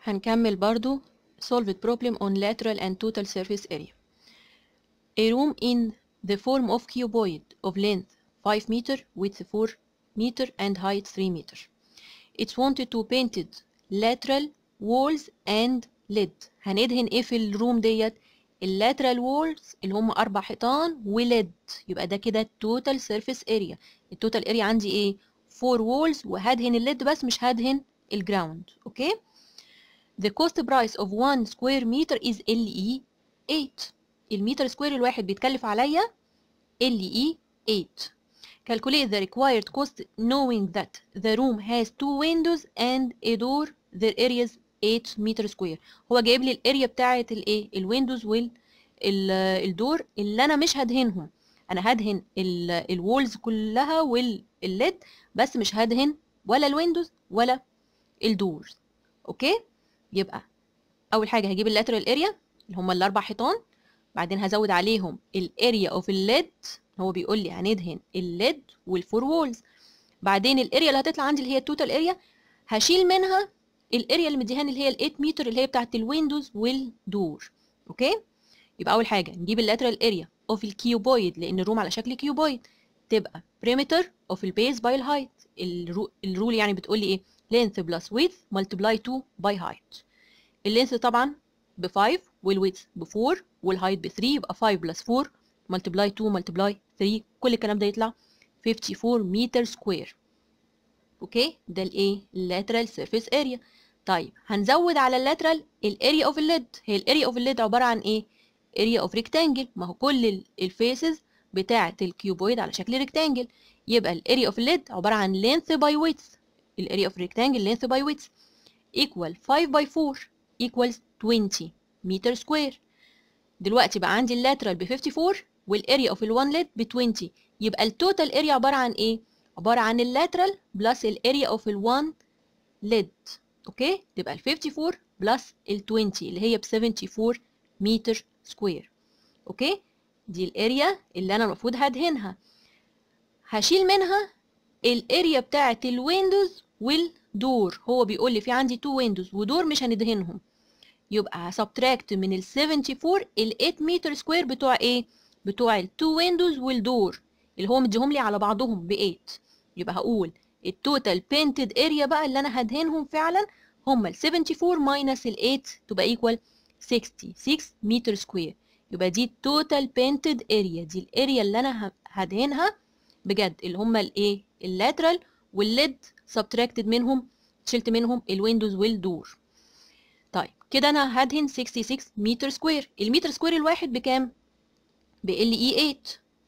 هنكمل برضو solved problem on lateral and total surface area. A room in the form of cuboid of length 5 meter, width 4 meter and height 3 meter. It's wanted to painted lateral walls and lid. هندهن ايه في الروم ديت؟ اللاترال وولز اللي هم 4 حيطان وليد. يبقى ده كده total surface area. التوتال اريا عندي ايه؟ 4 walls وهدهن الليد بس مش هدهن الجراوند. اوكي؟ The cost price of 1 square meter is LE 8. المتر سكوير الواحد بيتكلف عليا LE 8. Calculate the required cost knowing that the room has 2 windows and a door. Their area is 8 meter square. هو جايب لي الاريا بتاعه الايه؟ الويندوز والدور اللي انا مش هدهنهم. انا هدهن الوولز كلها والليد بس مش هدهن ولا الويندوز ولا الدورز. اوكي؟ يبقى اول حاجه هجيب اللاترال اريا اللي هم الاربع حيطان، بعدين هزود عليهم الاريا اوف الليد. هو بيقول لي هندهن الليد والفور وولز. بعدين الاريا اللي هتطلع عندي اللي هي التوتال اريا هشيل منها الاريا اللي مديهاني اللي هي ال 8 متر اللي هي بتاعه الويندوز والدور. اوكي؟ يبقى اول حاجه نجيب اللاترال اريا اوف الكيوبويد لان الروم على شكل كيوبويد، تبقى بريمتر اوف البيز باي الهايت. الرول يعني بتقول لي ايه؟ length plus width multiply 2 by height. اللينث طبعا ب 5 والويدث ب 4 والهايت ب 3، يبقى 5 بلس 4 multiply 2 multiply 3، كل الكلام ده يطلع 54 متر سكوير. اوكي؟ ده الايه؟ اللاترال سيرفيس اريا. طيب هنزود على اللاترال الاريا اوف الليد. هي الاريا اوف الليد عباره عن ايه؟ اريا اوف ريكتانجل. ما هو كل الفيسز بتاعه الكيوبويد على شكل ريكتانجل، يبقى الاريا اوف الليد عباره عن لينث باي ويدث. الاريا اوف ريكتانجل لينث باي ويدث equal 5 by 4 equals 20 متر سكوير. دلوقتي بقى عندي اللاترال ب 54 والاريا اوف ال1 ليد ب 20، يبقى التوتال اريا عباره عن ايه؟ عباره عن اللاترال بلس الاريا اوف ال1 ليد. اوكي؟ تبقى ال 54 بلس ال 20 اللي هي ب 74 متر سكوير. اوكي؟ دي الاريا اللي انا المفروض هدهنها. هشيل منها الاريا بتاعه الويندوز والدور. هو بيقول لي في عندي 2 ويندوز ودور مش هندهنهم، يبقى هسبتراكت من ال 74 ال 8 متر سكوير بتوع ايه؟ بتوع ال 2 ويندوز والدور اللي هو مديهم لي على بعضهم ب 8. يبقى هقول التوتال بينتد اريا بقى اللي انا هدهنهم فعلا هم ال 74 ماينس ال 8 تبقى ايكوال 66 متر سكوير. يبقى دي التوتال بينتد اريا، دي الاريا اللي انا هدهنها بجد اللي هم الايه؟ اللاترال والليد سبتراكتد منهم، شلت منهم الويندوز والدور. طيب كده انا هدهن 66 متر سكوير. المتر سكوير الواحد بكام؟ ب LE 8.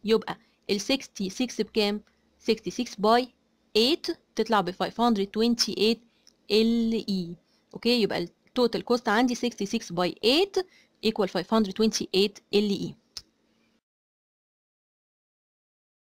يبقى ال 66 بكام؟ 66 باي 8 تطلع ب 528 LE. اوكي؟ يبقى التوتال كوست عندي 66 باي 8 equal 528 LE.